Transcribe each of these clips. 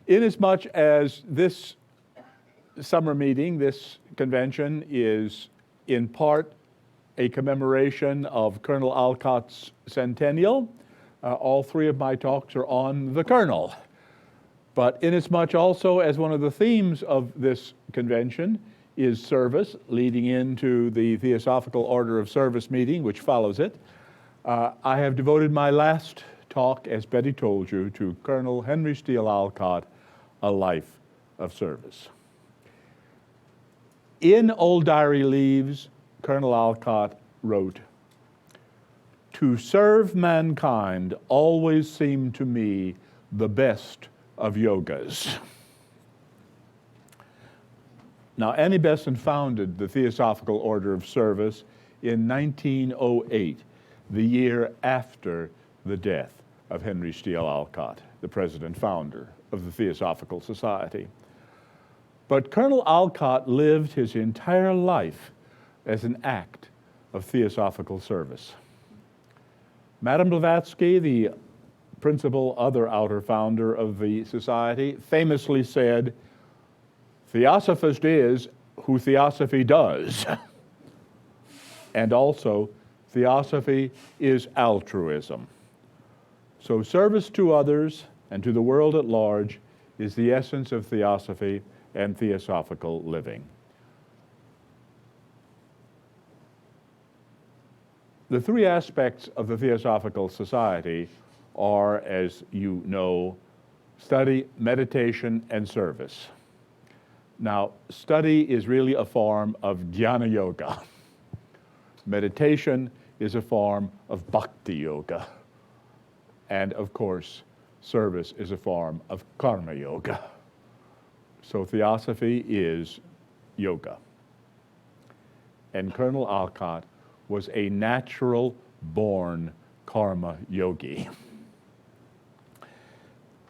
Inasmuch as this summer meeting, this convention, is in part a commemoration of Colonel Alcott's centennial, all three of my talks are on the Colonel. But inasmuch also as one of the themes of this convention is service, leading into the Theosophical Order of Service meeting, which follows it, I have devoted my last talk, as Betty told you, to Colonel Henry Steele Alcott, A Life of Service. In Old Diary Leaves, Colonel Alcott wrote, "To serve mankind always seemed to me the best of yogas." Now, Annie Besant founded the Theosophical Order of Service in 1908, the year after the death of Henry Steele Alcott, the president founder of the Theosophical Society. But Colonel Alcott lived his entire life as an act of theosophical service. Madame Blavatsky, the principal other outer founder of the society, famously said, "Theosophist is who theosophy does." And also, theosophy is altruism. So service to others and to the world at large is the essence of theosophy and theosophical living. The three aspects of the Theosophical Society are, as you know, study, meditation, and service. Now, study is really a form of jnana yoga. Meditation is a form of bhakti yoga. And of course, service is a form of karma yoga. So theosophy is yoga. And Colonel Alcott was a natural-born karma yogi.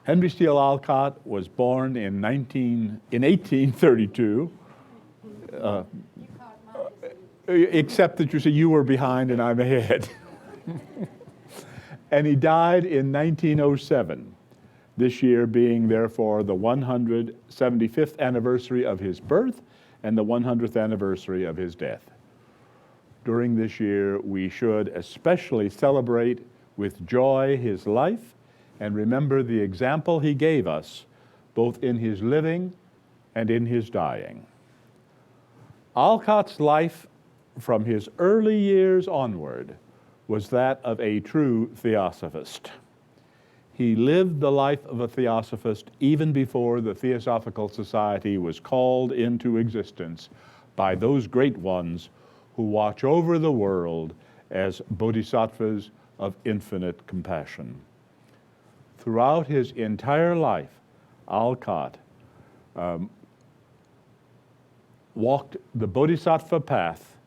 Henry Steele Alcott was born in 1832. Except that you say you were behind and I'm ahead. And he died in 1907, this year being therefore the 175th anniversary of his birth and the 100th anniversary of his death. During this year, we should especially celebrate with joy his life and remember the example he gave us, both in his living and in his dying. Alcott's life from his early years onward was that of a true theosophist. He lived the life of a theosophist even before the Theosophical Society was called into existence by those great ones who watch over the world as bodhisattvas of infinite compassion. Throughout his entire life, Alcott walked the bodhisattva path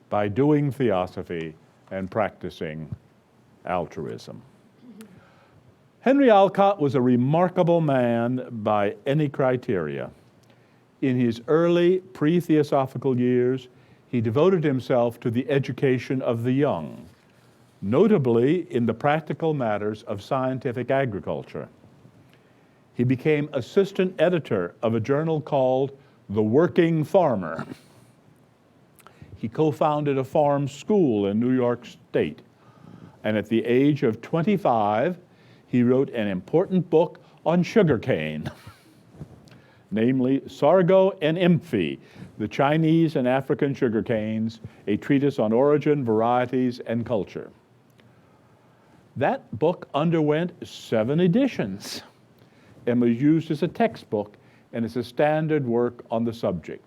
by doing theosophy and practicing altruism. Henry Alcott was a remarkable man by any criteria. In his early pre-theosophical years, he devoted himself to the education of the young, notably in the practical matters of scientific agriculture. He became assistant editor of a journal called The Working Farmer. He co-founded a farm school in New York State, and at the age of 25, he wrote an important book on sugarcane, namely Sargo and Imphi, the Chinese and African sugarcanes, a treatise on origin, varieties, and culture. That book underwent 7 editions and was used as a textbook and as a standard work on the subject.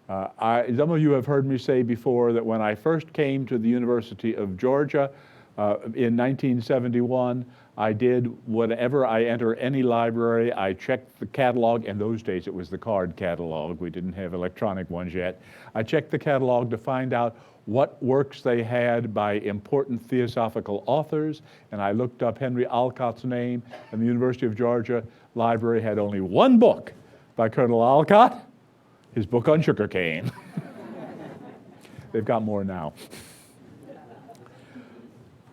Some of you have heard me say before that when I first came to the University of Georgia in 1971, I did whenever I enter any library, I checked the catalog. In those days, it was the card catalog. We didn't have electronic ones yet. I checked the catalog to find out what works they had by important theosophical authors, and I looked up Henry Alcott's name, and the University of Georgia Library had only one book by Colonel Alcott, his book on sugarcane. They've got more now.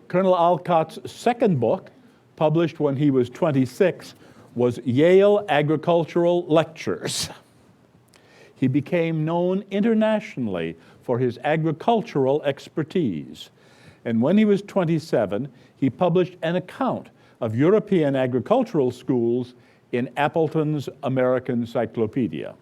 Colonel Alcott's second book, published when he was 26, was Yale Agricultural Lectures. He became known internationally for his agricultural expertise. And when he was 27, he published an account of European agricultural schools in Appleton's American Cyclopedia.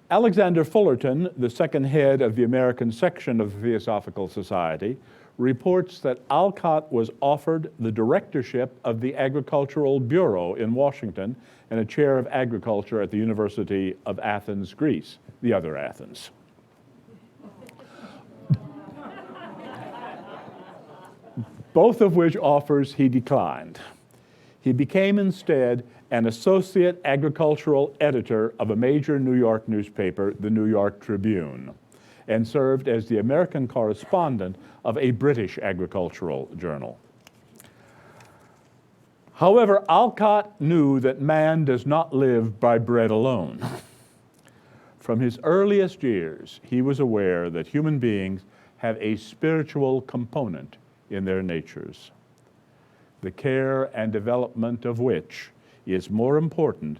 Alexander Fullerton, the second head of the American section of the Theosophical Society, reports that Alcott was offered the directorship of the Agricultural Bureau in Washington and a chair of agriculture at the University of Athens, Greece, the other Athens. Both of which offers he declined. He became instead an associate agricultural editor of a major New York newspaper, the New York Tribune, and served as the American correspondent of a British agricultural journal. However, Alcott knew that man does not live by bread alone. From his earliest years, he was aware that human beings have a spiritual component in their natures, the care and development of which is more important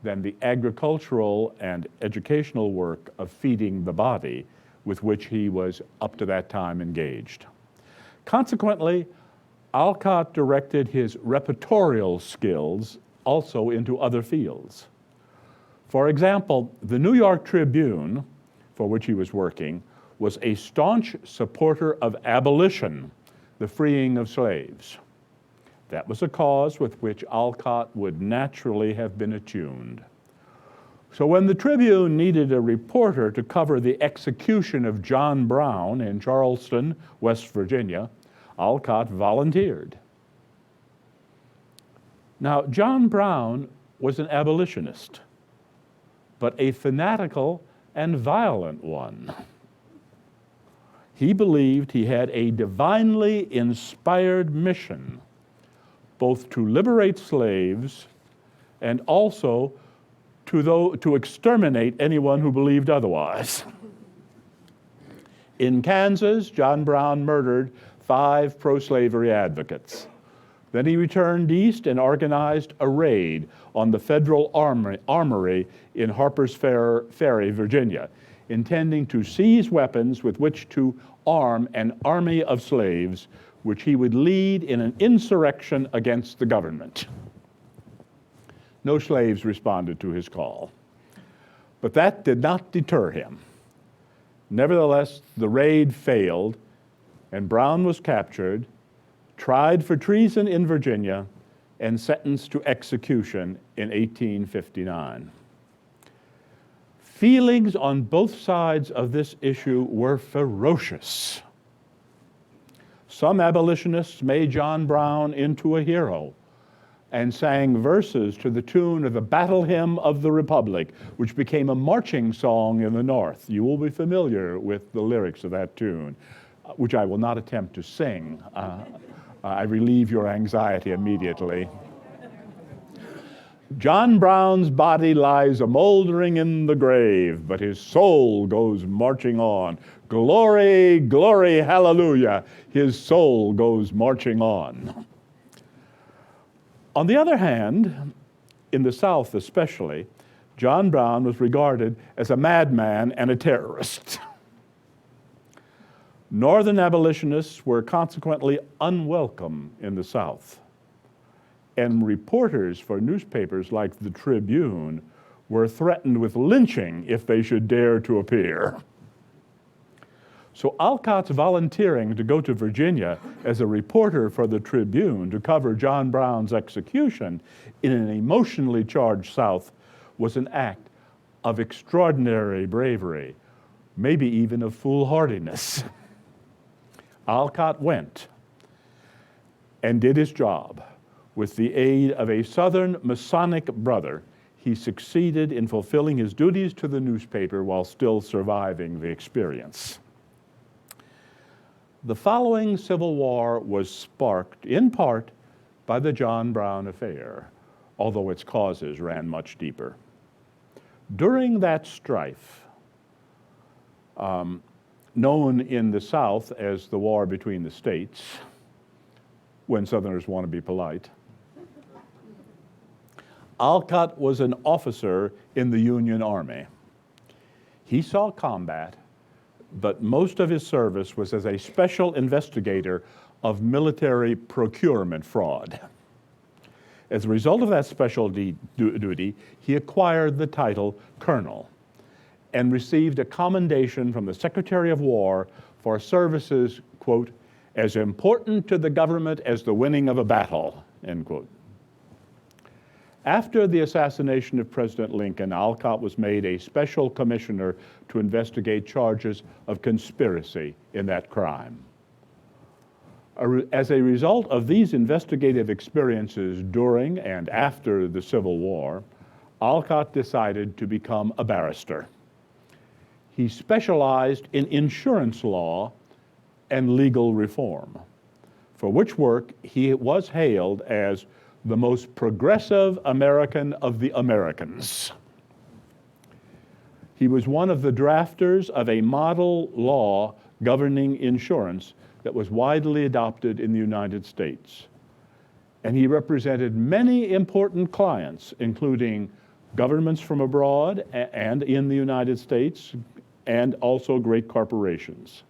than the agricultural and educational work of feeding the body with which he was up to that time engaged. Consequently, Alcott directed his repertorial skills also into other fields. For example, the New York Tribune, for which he was working, was a staunch supporter of abolition, the freeing of slaves. That was a cause with which Alcott would naturally have been attuned. So when the Tribune needed a reporter to cover the execution of John Brown in Charleston, West Virginia, Alcott volunteered. Now, John Brown was an abolitionist, but a fanatical and violent one. He believed he had a divinely inspired mission, both to liberate slaves and also to exterminate anyone who believed otherwise. In Kansas, John Brown murdered 5 pro-slavery advocates. Then he returned east and organized a raid on the federal armory in Harper's Ferry, Virginia, intending to seize weapons with which to arm an army of slaves, which he would lead in an insurrection against the government. No slaves responded to his call. But that did not deter him. Nevertheless, the raid failed, and Brown was captured, tried for treason in Virginia, and sentenced to execution in 1859. Feelings on both sides of this issue were ferocious. Some abolitionists made John Brown into a hero and sang verses to the tune of the Battle Hymn of the Republic, which became a marching song in the North. You will be familiar with the lyrics of that tune, which I will not attempt to sing. I relieve your anxiety immediately. John Brown's body lies a-moldering in the grave, but his soul goes marching on. Glory, glory, hallelujah, his soul goes marching on. On the other hand, in the South especially, John Brown was regarded as a madman and a terrorist. Northern abolitionists were consequently unwelcome in the South, and reporters for newspapers like the Tribune were threatened with lynching if they should dare to appear. So Alcott's volunteering to go to Virginia as a reporter for the Tribune to cover John Brown's execution in an emotionally charged South was an act of extraordinary bravery, maybe even of foolhardiness. Alcott went and did his job. With the aid of a Southern Masonic brother, he succeeded in fulfilling his duties to the newspaper while still surviving the experience. The following Civil War was sparked, in part, by the John Brown affair, although its causes ran much deeper. During that strife, known in the South as the war between the states, when Southerners want to be polite, Alcott was an officer in the Union Army. He saw combat, but most of his service was as a special investigator of military procurement fraud. As a result of that special duty, he acquired the title colonel and received a commendation from the Secretary of War for services, quote, as important to the government as the winning of a battle, end quote. After the assassination of President Lincoln, Alcott was made a special commissioner to investigate charges of conspiracy in that crime. As a result of these investigative experiences during and after the Civil War, Alcott decided to become a barrister. He specialized in insurance law and legal reform, for which work he was hailed as the most progressive American of the Americans. He was one of the drafters of a model law governing insurance that was widely adopted in the United States. And he represented many important clients, including governments from abroad and in the United States, and also great corporations.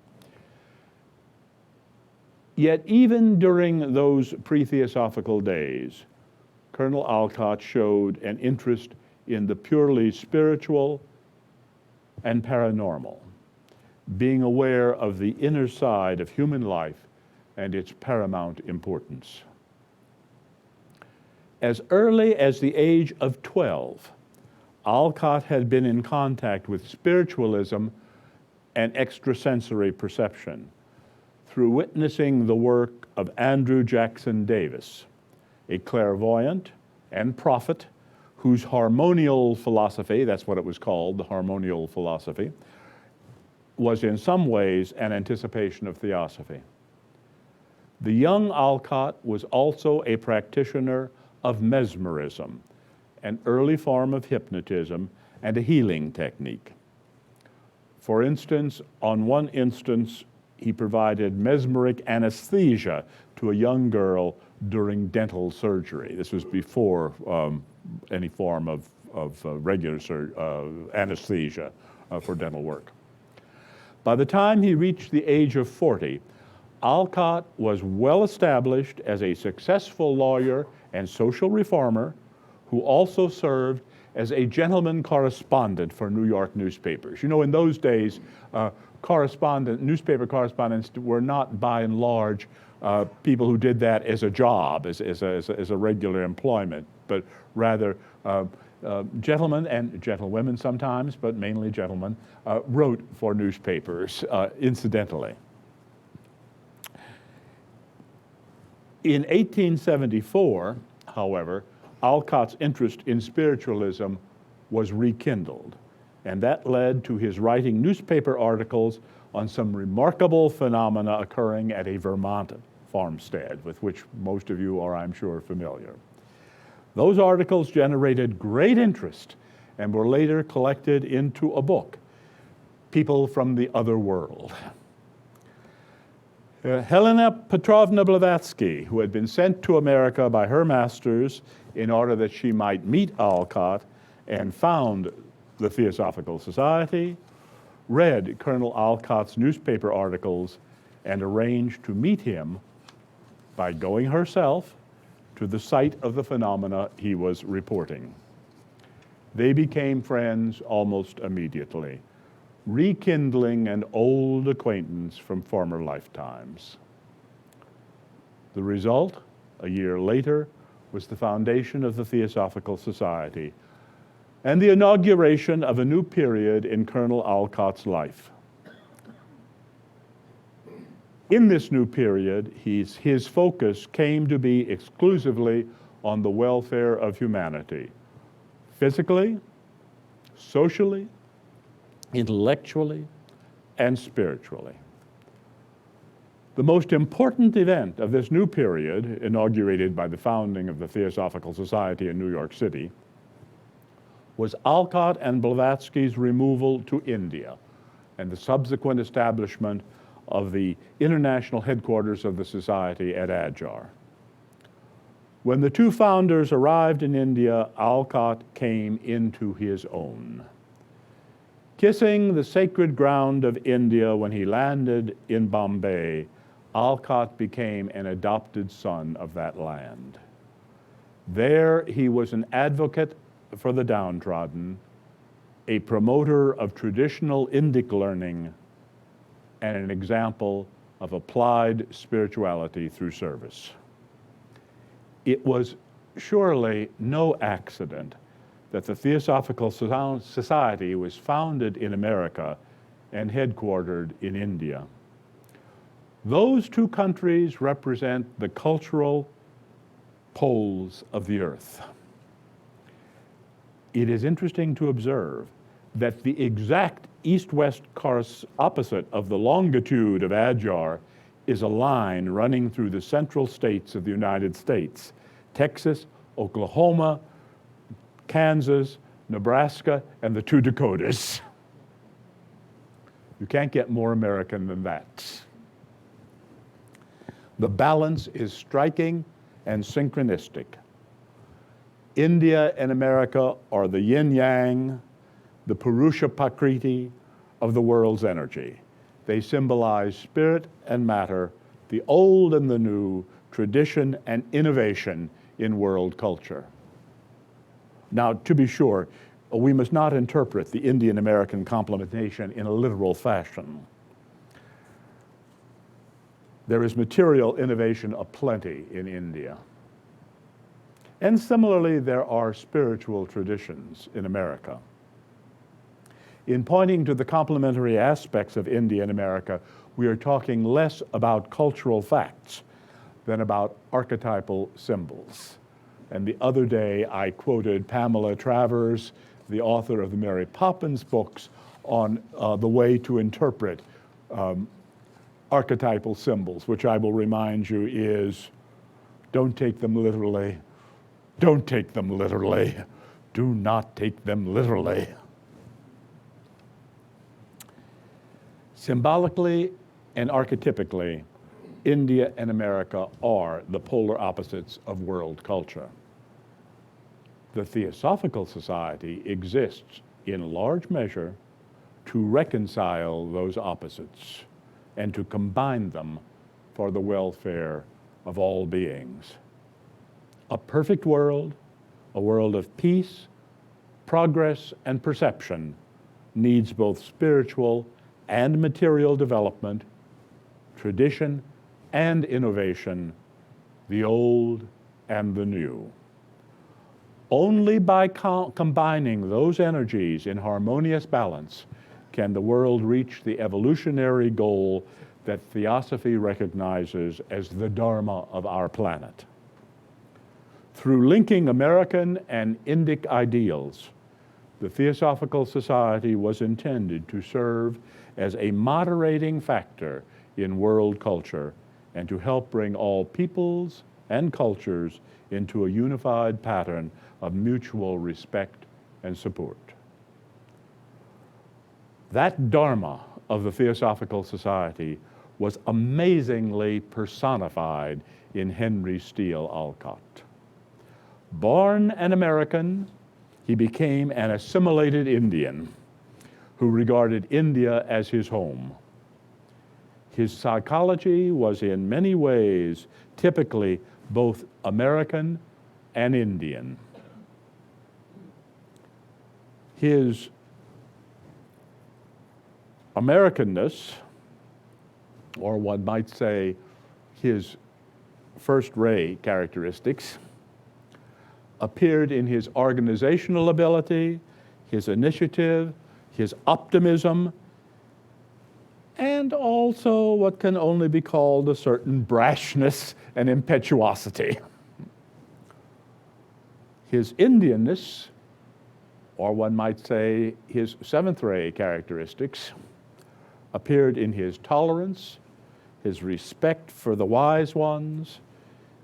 Yet even during those pre-theosophical days, Colonel Alcott showed an interest in the purely spiritual and paranormal, being aware of the inner side of human life and its paramount importance. As early as the age of 12, Alcott had been in contact with spiritualism and extrasensory perception through witnessing the work of Andrew Jackson Davis, a clairvoyant and prophet whose harmonial philosophy, that's what it was called, the harmonial philosophy, was in some ways an anticipation of theosophy. The young Alcott was also a practitioner of mesmerism, an early form of hypnotism and a healing technique. For instance, on one instance, he provided mesmeric anesthesia to a young girl during dental surgery. This was before any form of regular anesthesia for dental work. By the time he reached the age of 40, Alcott was well established as a successful lawyer and social reformer who also served as a gentleman correspondent for New York newspapers. You know, in those days, newspaper correspondents were not by and large people who did that as a job, as a regular employment, but rather gentlemen and gentlewomen sometimes, but mainly gentlemen, wrote for newspapers incidentally. In 1874, however, Alcott's interest in spiritualism was rekindled, and that led to his writing newspaper articles on some remarkable phenomena occurring at a Vermont farmstead, with which most of you are, I'm sure, familiar. Those articles generated great interest and were later collected into a book, People from the Other World. Helena Petrovna Blavatsky, who had been sent to America by her masters in order that she might meet Alcott and found the Theosophical Society, read Colonel Alcott's newspaper articles and arranged to meet him by going herself to the site of the phenomena he was reporting. They became friends almost immediately, rekindling an old acquaintance from former lifetimes. The result, a year later, was the foundation of the Theosophical Society and the inauguration of a new period in Colonel Alcott's life. In this new period, his focus came to be exclusively on the welfare of humanity, physically, socially, intellectually, and spiritually. The most important event of this new period, inaugurated by the founding of the Theosophical Society in New York City, was Alcott and Blavatsky's removal to India and the subsequent establishment of the international headquarters of the Society at Adyar. When the two founders arrived in India, Alcott came into his own. Kissing the sacred ground of India when he landed in Bombay, Alcott became an adopted son of that land. There he was an advocate for the downtrodden, a promoter of traditional Indic learning, and an example of applied spirituality through service. It was surely no accident that the Theosophical Society was founded in America and headquartered in India. Those two countries represent the cultural poles of the earth. It is interesting to observe that the exact east-west course opposite of the longitude of Adyar is a line running through the central states of the United States: Texas, Oklahoma, Kansas, Nebraska, and the two Dakotas. You can't get more American than that. The balance is striking and synchronistic. India and America are the yin-yang, the Purusha Prakriti of the world's energy. They symbolize spirit and matter, the old and the new, tradition and innovation in world culture. Now, to be sure, we must not interpret the Indian-American complementation in a literal fashion. There is material innovation aplenty in India. And similarly, there are spiritual traditions in America. In pointing to the complementary aspects of India and America, we are talking less about cultural facts than about archetypal symbols. And the other day, I quoted Pamela Travers, the author of the Mary Poppins books, on the way to interpret archetypal symbols, which I will remind you is, don't take them literally. Don't take them literally. Do not take them literally. Symbolically and archetypically, India and America are the polar opposites of world culture. The Theosophical Society exists in large measure to reconcile those opposites and to combine them for the welfare of all beings. A perfect world, a world of peace, progress, and perception, needs both spiritual and material development, tradition and innovation, the old and the new. Only by combining those energies in harmonious balance can the world reach the evolutionary goal that Theosophy recognizes as the Dharma of our planet. Through linking American and Indic ideals, the Theosophical Society was intended to serve as a moderating factor in world culture and to help bring all peoples and cultures into a unified pattern of mutual respect and support. That Dharma of the Theosophical Society was amazingly personified in Henry Steele Alcott. Born an American, he became an assimilated Indian who regarded India as his home. His psychology was in many ways typically both American and Indian. His Americanness, or one might say his first-ray characteristics, appeared in his organizational ability, his initiative, his optimism, and also what can only be called a certain brashness and impetuosity. His Indianness, or one might say his seventh-ray characteristics, appeared in his tolerance, his respect for the wise ones,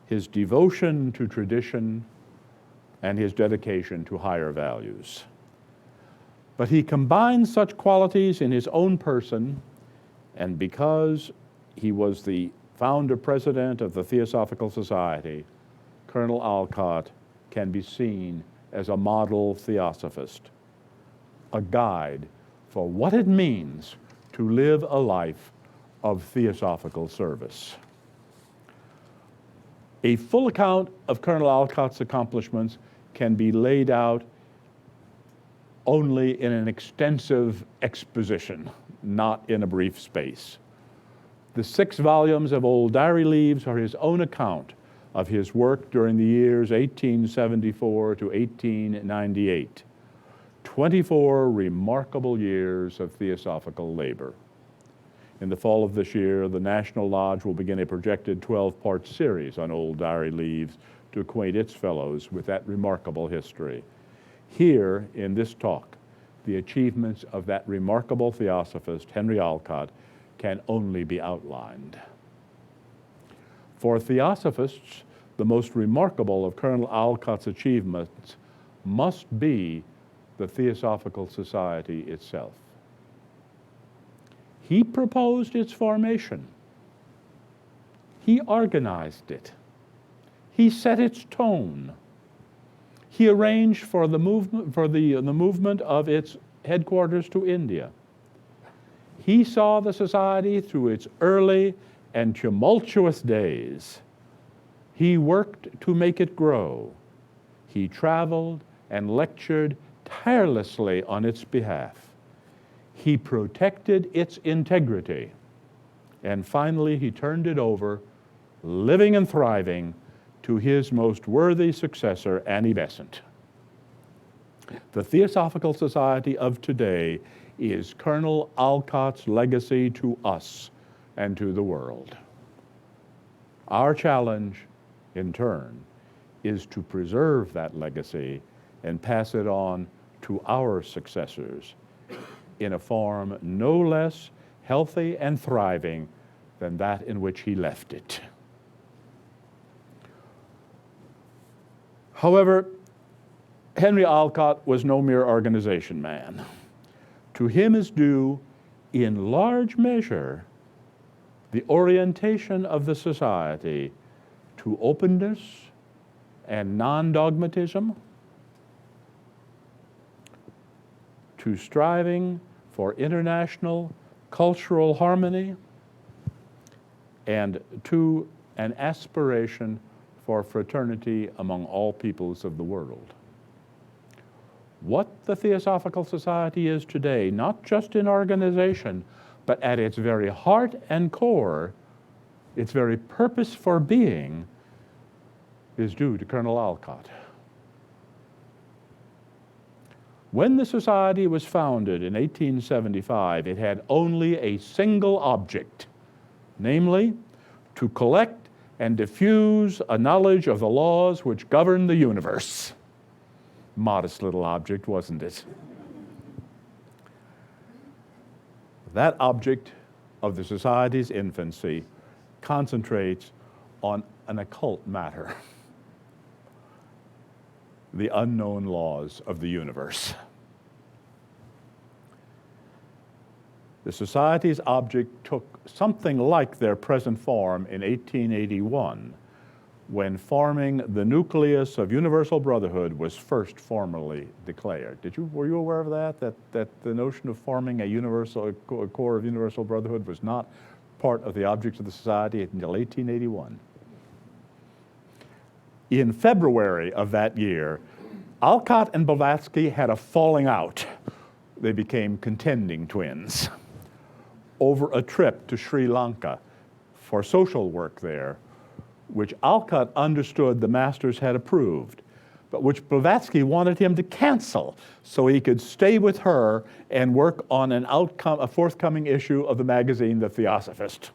his devotion to tradition, and his dedication to higher values. But he combined such qualities in his own person, and because he was the founder president of the Theosophical Society, Colonel Alcott can be seen as a model theosophist, a guide for what it means to live a life of theosophical service. A full account of Colonel Alcott's accomplishments can be laid out only in an extensive exposition, not in a brief space. The 6 volumes of Old Diary Leaves are his own account of his work during the years 1874 to 1898. 24 remarkable years of theosophical labor. In the fall of this year, the National Lodge will begin a projected 12-part series on Old Diary Leaves to acquaint its fellows with that remarkable history. Here, in this talk, the achievements of that remarkable theosophist, Henry Alcott, can only be outlined. For theosophists, the most remarkable of Colonel Alcott's achievements must be the Theosophical Society itself. He proposed its formation. He organized it. He set its tone. He arranged for the movement of its headquarters to India. He saw the society through its early and tumultuous days. He worked to make it grow. He traveled and lectured tirelessly on its behalf. He protected its integrity. And finally, he turned it over, living and thriving, to his most worthy successor, Annie Besant. The Theosophical Society of today is Colonel Alcott's legacy to us and to the world. Our challenge, in turn, is to preserve that legacy and pass it on to our successors in a form no less healthy and thriving than that in which he left it. However, Henry Alcott was no mere organization man. To him is due, in large measure, the orientation of the society to openness and non-dogmatism, to striving for international cultural harmony, and to an aspiration for fraternity among all peoples of the world. What the Theosophical Society is today, not just in organization, but at its very heart and core, its very purpose for being, is due to Colonel Alcott. When the society was founded in 1875, it had only a single object, namely, to collect and diffuse a knowledge of the laws which govern the universe. Modest little object, wasn't it? That object of the society's infancy concentrates on an occult matter, the unknown laws of the universe. The society's object took something like their present form in 1881, when forming the nucleus of universal brotherhood was first formally declared. Were you aware of that the notion of forming a core of universal brotherhood was not part of the objects of the society until 1881? In February of that year, Alcott and Blavatsky had a falling out. They became contending twins over a trip to Sri Lanka for social work there, which Alcott understood the masters had approved, but which Blavatsky wanted him to cancel so he could stay with her and work on a forthcoming issue of the magazine, The Theosophist.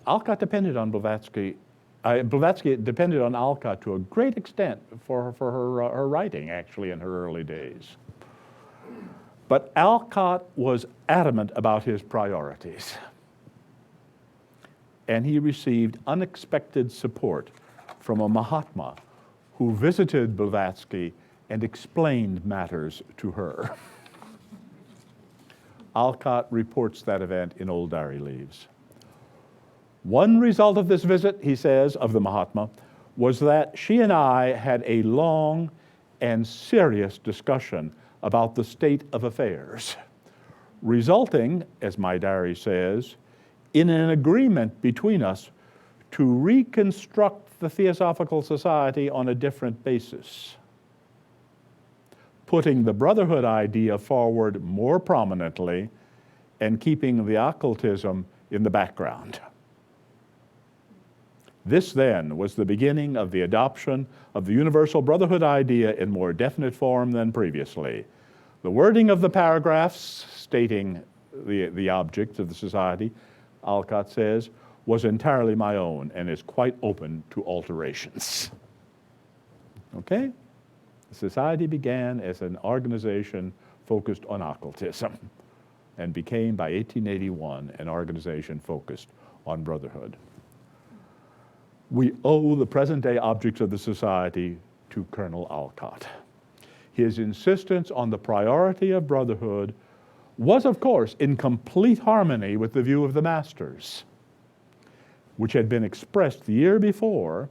Alcott depended on Blavatsky. Blavatsky depended on Alcott to a great extent for her writing, actually, in her early days. But Alcott was adamant about his priorities. And he received unexpected support from a Mahatma who visited Blavatsky and explained matters to her. Alcott reports that event in Old Diary Leaves. One result of this visit, he says, of the Mahatma, was that she and I had a long and serious discussion about the state of affairs, resulting, as my diary says, in an agreement between us to reconstruct the Theosophical Society on a different basis, putting the brotherhood idea forward more prominently and keeping the occultism in the background. This then was the beginning of the adoption of the universal brotherhood idea in more definite form than previously. The wording of the paragraphs stating the objects of the society, Alcott says, was entirely my own and is quite open to alterations. Okay? The society began as an organization focused on occultism and became, by 1881, an organization focused on brotherhood. We owe the present-day objects of the society to Colonel Olcott. His insistence on the priority of brotherhood was, of course, in complete harmony with the view of the masters, which had been expressed the year before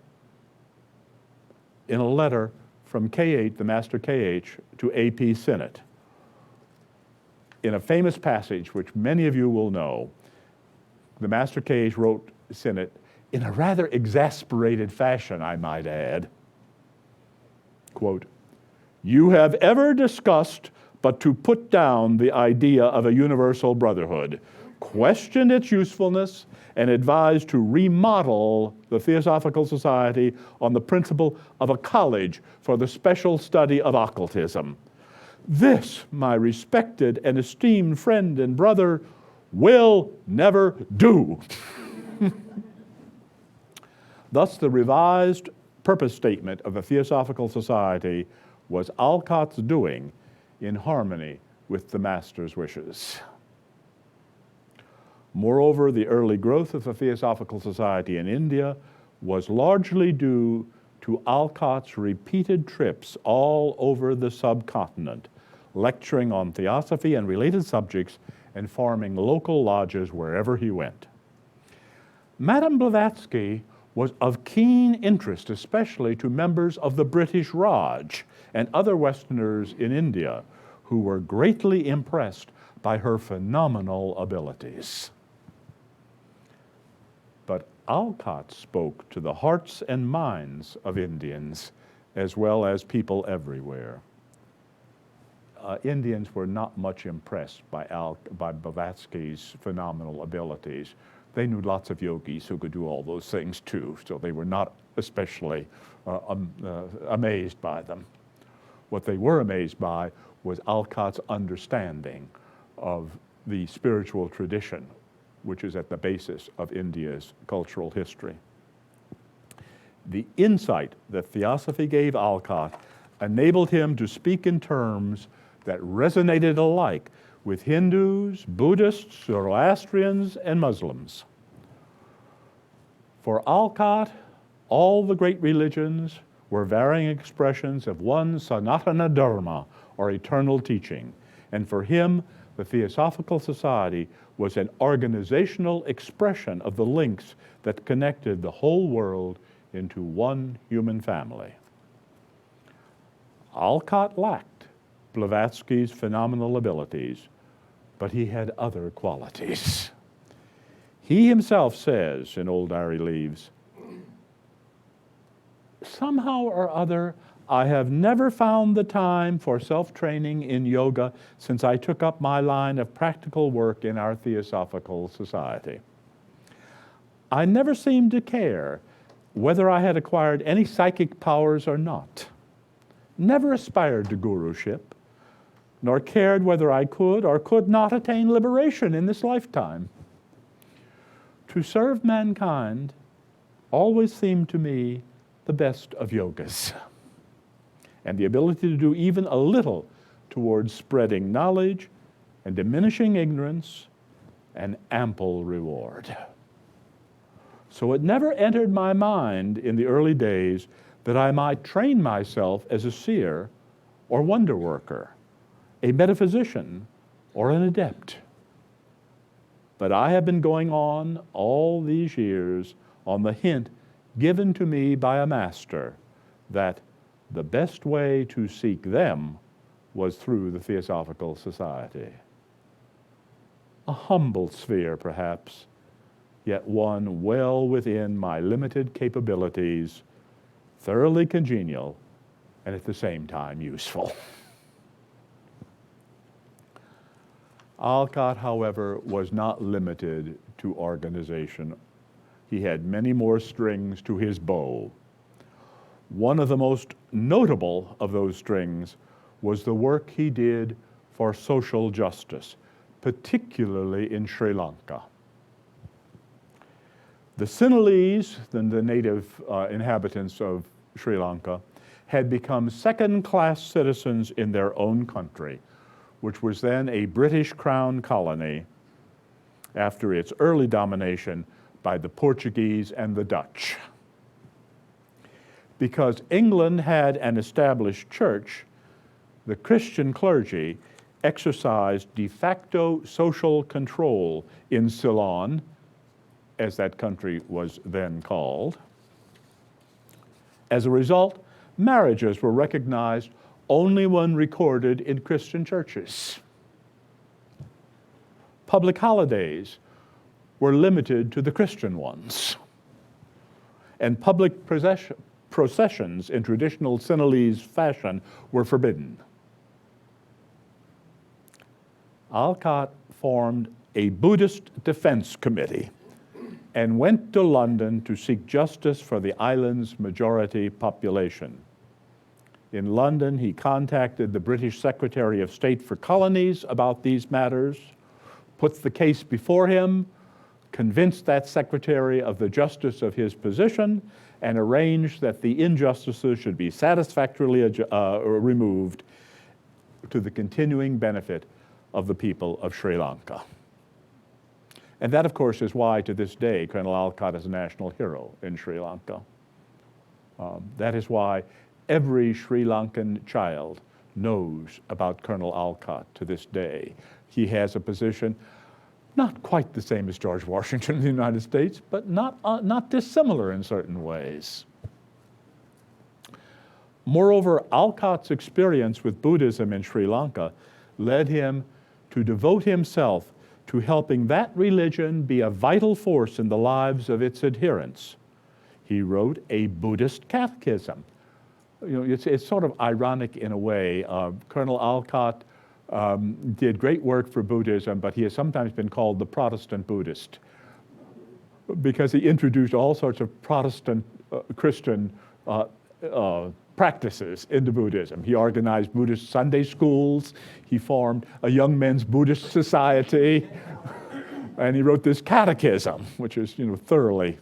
in a letter from K8, the Master KH, to AP Sinnott. In a famous passage, which many of you will know, the Master KH wrote Sinnott in a rather exasperated fashion, I might add. Quote, "You have ever discussed but to put down the idea of a universal brotherhood, questioned its usefulness, and advised to remodel the Theosophical Society on the principle of a college for the special study of occultism. This, my respected and esteemed friend and brother, will never do." Thus, the revised purpose statement of the Theosophical Society was Alcott's doing in harmony with the master's wishes. Moreover, the early growth of the Theosophical Society in India was largely due to Alcott's repeated trips all over the subcontinent, lecturing on theosophy and related subjects and forming local lodges wherever he went. Madame Blavatsky was of keen interest, especially to members of the British Raj and other Westerners in India, who were greatly impressed by her phenomenal abilities. But Alcott spoke to the hearts and minds of Indians, as well as people everywhere. Indians were not much impressed by Blavatsky's phenomenal abilities. They knew lots of yogis who could do all those things too, so they were not especially amazed by them. What they were amazed by was Alcott's understanding of the spiritual tradition, which is at the basis of India's cultural history. The insight that Theosophy gave Alcott enabled him to speak in terms that resonated alike with Hindus, Buddhists, Zoroastrians, and Muslims. For Alcott, all the great religions were varying expressions of one Sanatana Dharma, or eternal teaching. And for him, the Theosophical Society was an organizational expression of the links that connected the whole world into one human family. Alcott lacked Blavatsky's phenomenal abilities, but he had other qualities. He himself says in Old Diary Leaves, "Somehow or other, I have never found the time for self-training in yoga since I took up my line of practical work in our Theosophical Society. I never seemed to care whether I had acquired any psychic powers or not, never aspired to guruship, nor cared whether I could or could not attain liberation in this lifetime. To serve mankind always seemed to me the best of yogas, and the ability to do even a little towards spreading knowledge and diminishing ignorance, an ample reward. So it never entered my mind in the early days that I might train myself as a seer or wonder worker, a metaphysician or an adept. But I have been going on all these years on the hint given to me by a master, that the best way to seek them was through the Theosophical Society. A humble sphere, perhaps, yet one well within my limited capabilities, thoroughly congenial, and at the same time useful. Alcott, however, was not limited to organization. He had many more strings to his bow. One of the most notable of those strings was the work he did for social justice, particularly in Sri Lanka. The Sinhalese, the native inhabitants of Sri Lanka, had become second-class citizens in their own country, which was then a British Crown colony after its early domination by the Portuguese and the Dutch. Because England had an established church, the Christian clergy exercised de facto social control in Ceylon, as that country was then called. As a result, marriages were recognized only when recorded in Christian churches. Public holidays were limited to the Christian ones. And public processions in traditional Sinhalese fashion were forbidden. Alcott formed a Buddhist defense committee and went to London to seek justice for the island's majority population. In London, he contacted the British Secretary of State for Colonies about these matters, put the case before him, convinced that secretary of the justice of his position, and arranged that the injustices should be satisfactorily removed to the continuing benefit of the people of Sri Lanka. And that, of course, is why, to this day, Colonel Alcott is a national hero in Sri Lanka. That is why every Sri Lankan child knows about Colonel Alcott to this day. He has a position not quite the same as George Washington in the United States, but not dissimilar in certain ways. Moreover, Alcott's experience with Buddhism in Sri Lanka led him to devote himself to helping that religion be a vital force in the lives of its adherents. He wrote a Buddhist catechism. It's sort of ironic in a way. Colonel Alcott did great work for Buddhism, but he has sometimes been called the Protestant Buddhist because he introduced all sorts of Protestant Christian practices into Buddhism. He organized Buddhist Sunday schools. He formed a young men's Buddhist society. And he wrote this catechism, which is thoroughly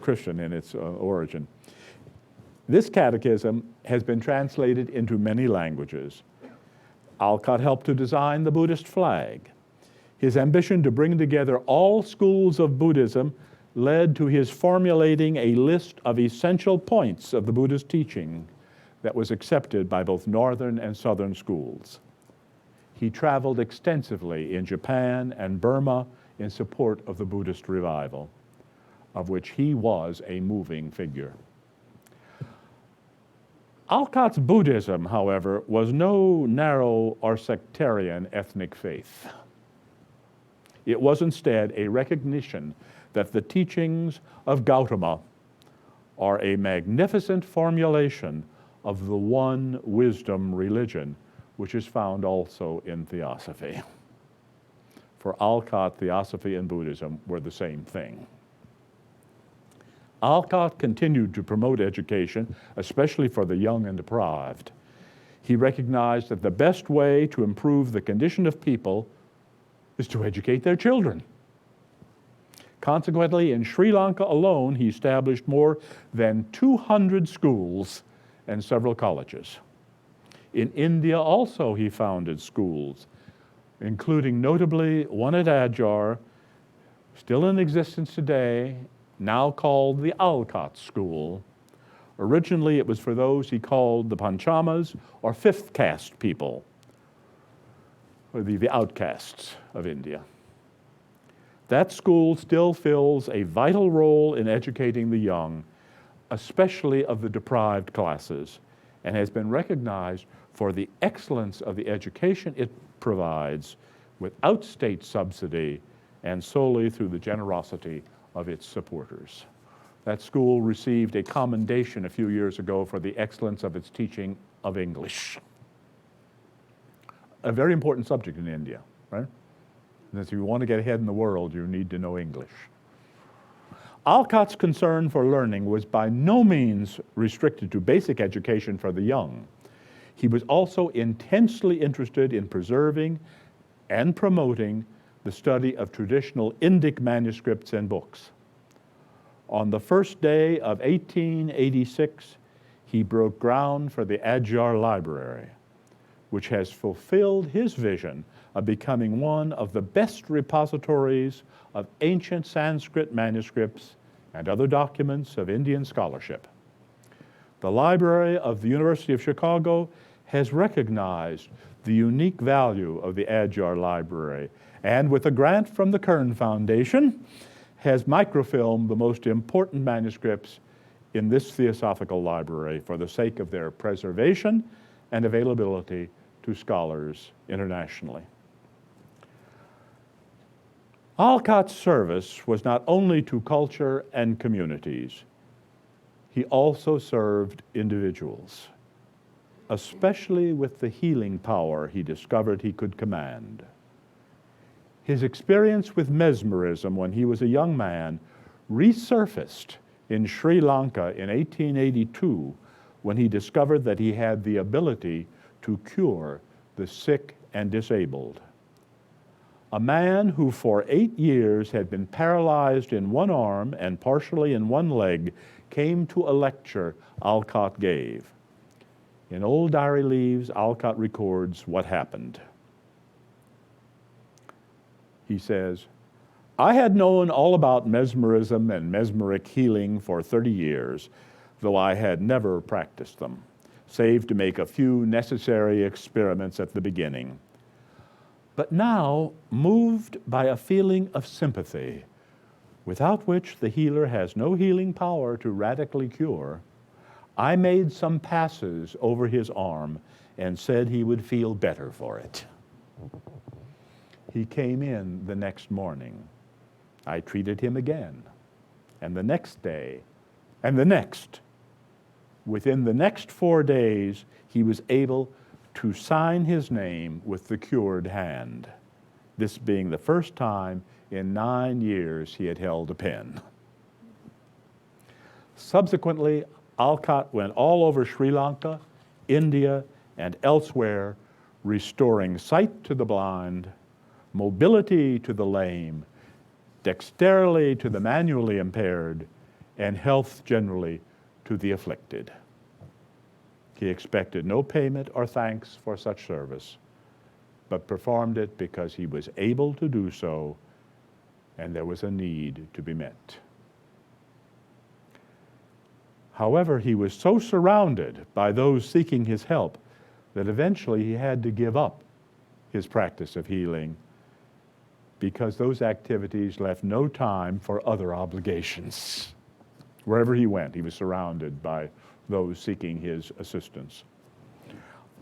Christian in its origin. This catechism has been translated into many languages. Alcott helped to design the Buddhist flag. His ambition to bring together all schools of Buddhism led to his formulating a list of essential points of the Buddhist teaching that was accepted by both northern and southern schools. He traveled extensively in Japan and Burma in support of the Buddhist revival, of which he was a moving figure. Alcott's Buddhism, however, was no narrow or sectarian ethnic faith. It was instead a recognition that the teachings of Gautama are a magnificent formulation of the one wisdom religion, which is found also in Theosophy. For Alcott, Theosophy and Buddhism were the same thing. Alcott continued to promote education, especially for the young and deprived. He recognized that the best way to improve the condition of people is to educate their children. Consequently, in Sri Lanka alone, he established more than 200 schools and several colleges. In India also he founded schools, including notably one at Adyar, still in existence today, now called the Alcott School. Originally it was for those he called the Panchamas, or fifth caste people, or the outcasts of India. That school still fills a vital role in educating the young especially of the deprived classes, and has been recognized for the excellence of the education it provides without state subsidy and solely through the generosity of its supporters. That school received a commendation a few years ago for the excellence of its teaching of English. A very important subject in India, right? And if you want to get ahead in the world, you need to know English. Alcott's concern for learning was by no means restricted to basic education for the young. He was also intensely interested in preserving and promoting the study of traditional Indic manuscripts and books. On the first day of 1886, he broke ground for the Algeo Library, which has fulfilled his vision of becoming one of the best repositories of ancient Sanskrit manuscripts and other documents of Indian scholarship. The Library of the University of Chicago has recognized the unique value of the Algeo Library, and with a grant from the Kern Foundation, has microfilmed the most important manuscripts in this Theosophical Library for the sake of their preservation and availability to scholars internationally. Alcott's service was not only to culture and communities, he also served individuals, especially with the healing power he discovered he could command. His experience with mesmerism when he was a young man resurfaced in Sri Lanka in 1882 when he discovered that he had the ability to cure the sick and disabled. A man who for 8 years had been paralyzed in one arm and partially in one leg came to a lecture Alcott gave. In old diary leaves, Alcott records what happened. He says, "I had known all about mesmerism and mesmeric healing for 30 years, though I had never practiced them, save to make a few necessary experiments at the beginning. But now, moved by a feeling of sympathy, without which the healer has no healing power to radically cure, I made some passes over his arm and said he would feel better for it. He came in the next morning. I treated him again, and the next day, and the next. Within the next 4 days, he was able to sign his name with the cured hand, this being the first time in 9 years he had held a pen." Subsequently, Alcott went all over Sri Lanka, India, and elsewhere, restoring sight to the blind, mobility to the lame, dexterity to the manually impaired, and health generally to the afflicted. He expected no payment or thanks for such service, but performed it because he was able to do so and there was a need to be met. However, he was so surrounded by those seeking his help that eventually he had to give up his practice of healing because those activities left no time for other obligations. Wherever he went, he was surrounded by those seeking his assistance.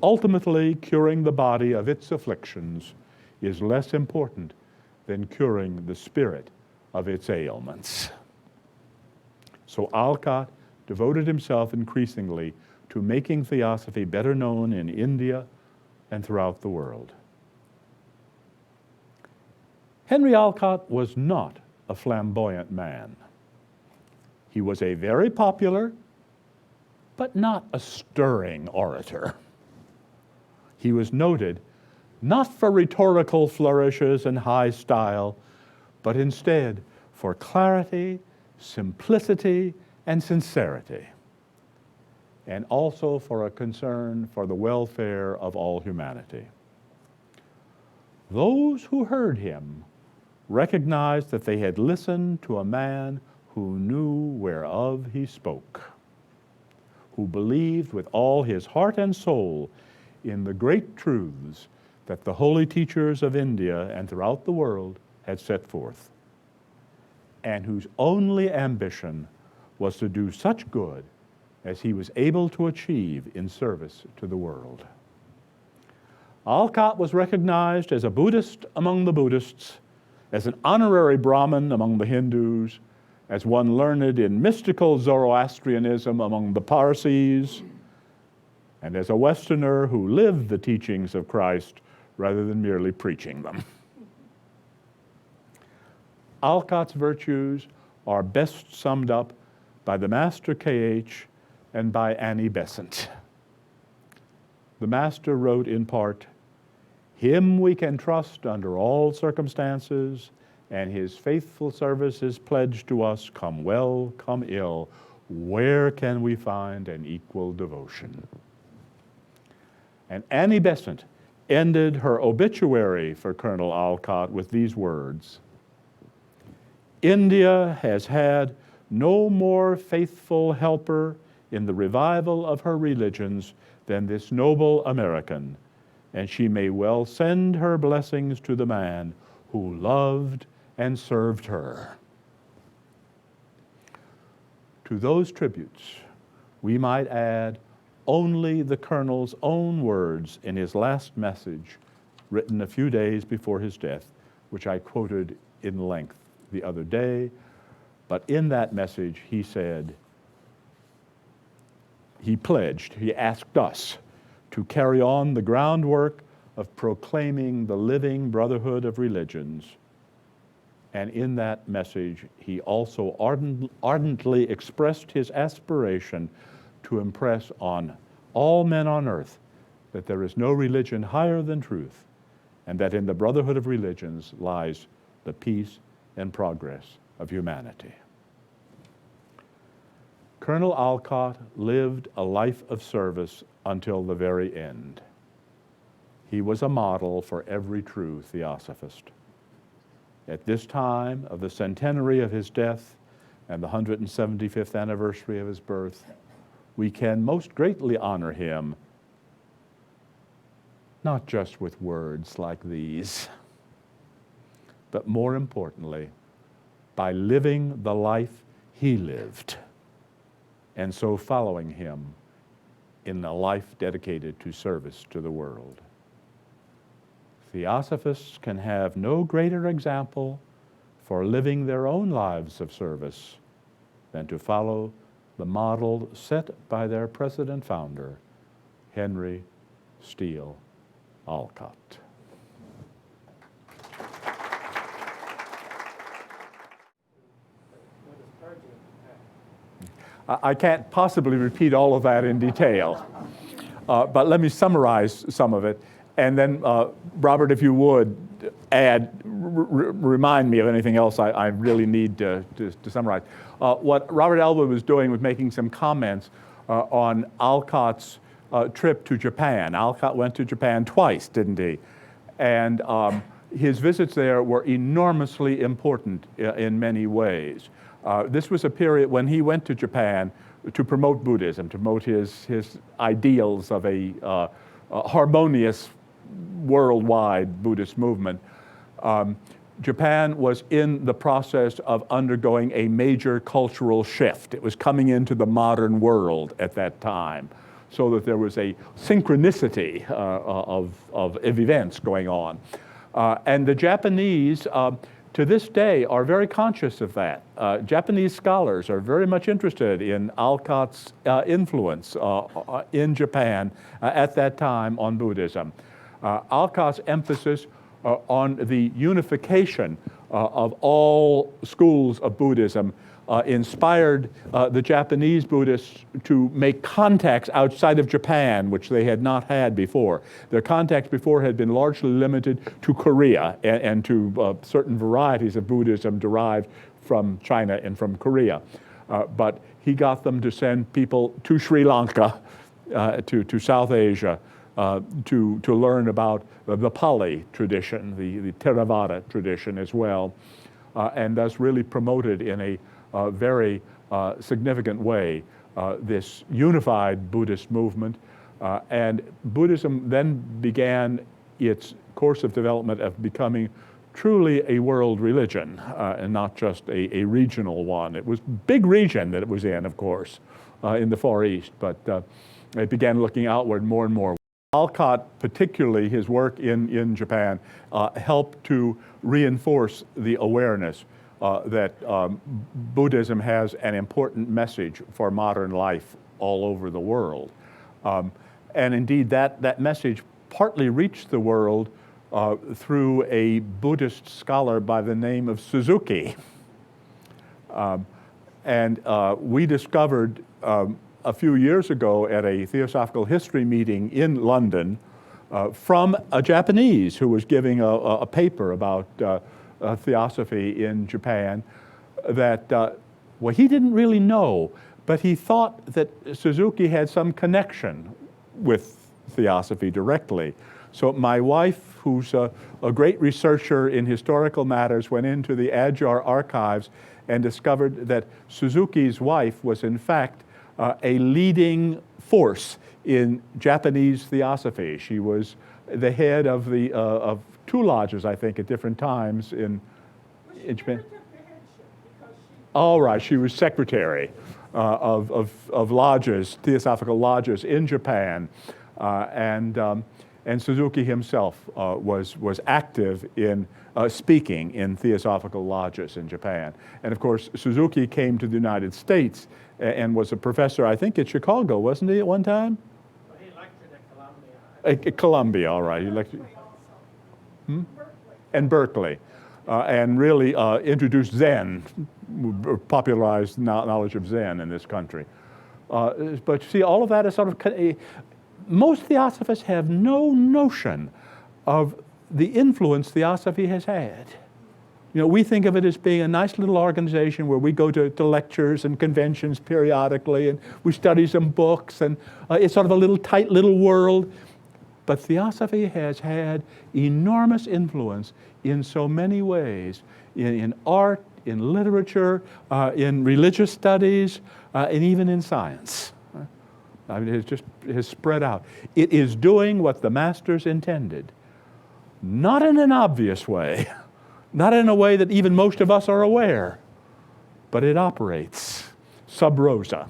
Ultimately, curing the body of its afflictions is less important than curing the spirit of its ailments. So Alcott devoted himself increasingly to making Theosophy better known in India and throughout the world. Henry Alcott was not a flamboyant man. He was a very popular, but not a stirring orator. He was noted not for rhetorical flourishes and high style, but instead for clarity, simplicity, and sincerity, and also for a concern for the welfare of all humanity. Those who heard him recognized that they had listened to a man who knew whereof he spoke, who believed with all his heart and soul in the great truths that the holy teachers of India and throughout the world had set forth, and whose only ambition was to do such good as he was able to achieve in service to the world. Alcott was recognized as a Buddhist among the Buddhists, as an honorary Brahmin among the Hindus, as one learned in mystical Zoroastrianism among the Parsis, and as a Westerner who lived the teachings of Christ rather than merely preaching them. Alcott's virtues are best summed up by the Master K.H. and by Annie Besant. The Master wrote in part, "Him we can trust under all circumstances, and his faithful service is pledged to us, come well, come ill. Where can we find an equal devotion?" And Annie Besant ended her obituary for Colonel Alcott with these words, "India has had no more faithful helper in the revival of her religions than this noble American, and she may well send her blessings to the man who loved and served her." To those tributes, we might add only the Colonel's own words in his last message, written a few days before his death, which I quoted in length the other day. But in that message, he said, he pledged, he asked us to carry on the groundwork of proclaiming the living brotherhood of religions. And in that message, he also ardently expressed his aspiration to impress on all men on earth that there is no religion higher than truth, and that in the brotherhood of religions lies the peace and progress of humanity. Colonel Alcott lived a life of service until the very end. He was a model for every true theosophist. At this time of the centenary of his death and the 175th anniversary of his birth, we can most greatly honor him, not just with words like these, but more importantly, by living the life he lived, and so following him in a life dedicated to service to the world. Theosophists can have no greater example for living their own lives of service than to follow the model set by their president-founder, Henry Steele Alcott. I can't possibly repeat all of that in detail, but let me summarize some of it. And then, Robert, if you would remind me of anything else I really need to summarize. What Robert Elwood was doing was making some comments on Alcott's trip to Japan. Alcott went to Japan twice, didn't he? And his visits there were enormously important in many ways. This was a period when he went to Japan to promote Buddhism, to promote his ideals of a harmonious worldwide Buddhist movement. Japan was in the process of undergoing a major cultural shift. It was coming into the modern world at that time, so that there was a synchronicity of events going on. And the Japanese, to this day, are very conscious of that. Japanese scholars are very much interested in Alcott's influence in Japan at that time on Buddhism. Alcott's emphasis on the unification of all schools of Buddhism inspired the Japanese Buddhists to make contacts outside of Japan, which they had not had before. Their contacts before had been largely limited to Korea and to certain varieties of Buddhism derived from China and from Korea. But he got them to send people to Sri Lanka, to South Asia, to learn about the Pali tradition, the Theravada tradition as well, and thus really promoted in a very significant way this unified Buddhist movement. And Buddhism then began its course of development of becoming truly a world religion and not just a regional one. It was a big region that it was in, of course, in the Far East, but it began looking outward more and more. Alcott, particularly his work in Japan, helped to reinforce the awareness that Buddhism has an important message for modern life all over the world. And indeed, that message partly reached the world through a Buddhist scholar by the name of Suzuki. And we discovered a few years ago at a Theosophical History meeting in London from a Japanese who was giving a paper about Theosophy in Japan that, well, he didn't really know, but he thought that Suzuki had some connection with Theosophy directly. So my wife, who's a great researcher in historical matters, went into the Algeo archives and discovered that Suzuki's wife was in fact a leading force in Japanese Theosophy. She was the head of two lodges, I think, at different times in Japan. All right, she was secretary of lodges, Theosophical lodges in Japan, and Suzuki himself was active in speaking in Theosophical lodges in Japan. And of course, Suzuki came to the United States and was a professor, I think, at Chicago, wasn't he, at one time? Well, he lectured at Columbia. At Columbia, all right. He lectured. And Berkeley. And really introduced Zen, popularized knowledge of Zen in this country. But see, all of that is sort of, most Theosophists have no notion of the influence Theosophy has had. You know, we think of it as being a nice little organization where we go to lectures and conventions periodically, and we study some books, and it's sort of a little tight little world. But Theosophy has had enormous influence in so many ways, in art, in literature, in religious studies, and even in science. I mean, it has spread out. It is doing what the masters intended, not in an obvious way, not in a way that even most of us are aware, but it operates sub rosa,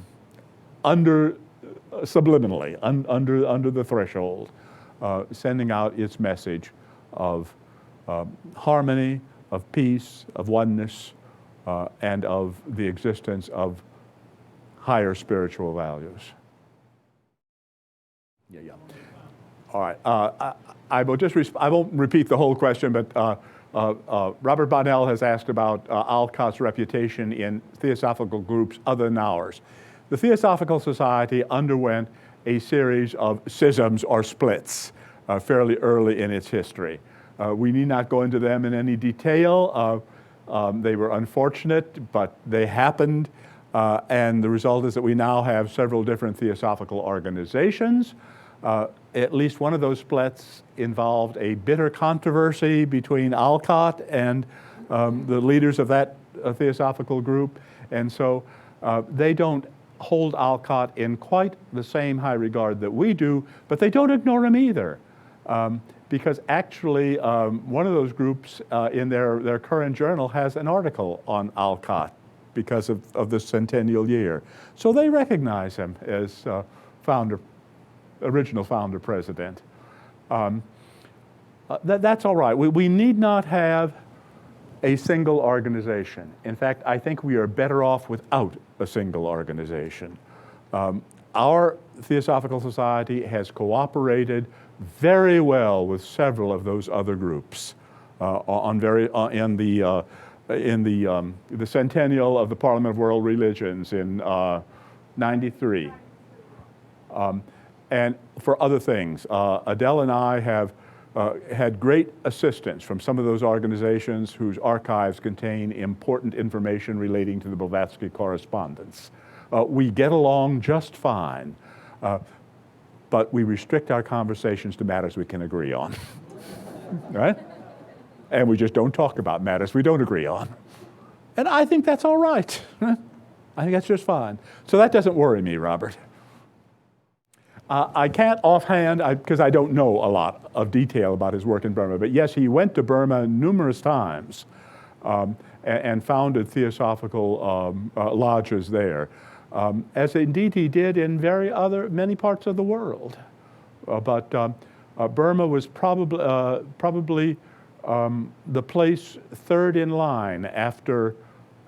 subliminally, under the threshold, sending out its message of harmony, of peace, of oneness, and of the existence of higher spiritual values. Yeah. All right. I won't repeat the whole question, but Robert Bonnell has asked about Alcott's reputation in theosophical groups other than ours. The Theosophical Society underwent a series of schisms or splits fairly early in its history. We need not go into them in any detail. They were unfortunate, but they happened. And the result is that we now have several different theosophical organizations. At least one of those splits involved a bitter controversy between Alcott and the leaders of that theosophical group. And so they don't hold Alcott in quite the same high regard that we do, but they don't ignore him either. Because actually, one of those groups in their current journal has an article on Alcott because of the centennial year. So they recognize him as original founder president. That's all right. We need not have a single organization. In fact, I think we are better off without a single organization. Our Theosophical Society has cooperated very well with several of those other groups in the centennial of the Parliament of World Religions in '93. And for other things, Adele and I have had great assistance from some of those organizations whose archives contain important information relating to the Blavatsky correspondence. We get along just fine, but we restrict our conversations to matters we can agree on, right? And we just don't talk about matters we don't agree on. And I think that's all right. I think that's just fine. So that doesn't worry me, Robert. I can't offhand, because I don't know a lot of detail about his work in Burma, but yes, he went to Burma numerous times and founded theosophical lodges there, as indeed he did in many parts of the world. But Burma was probably the place third in line after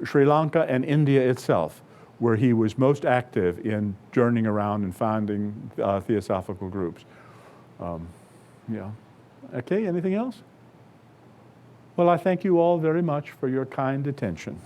Sri Lanka and India itself, where he was most active in journeying around and finding theosophical groups. Yeah. Okay, anything else? Well, I thank you all very much for your kind attention.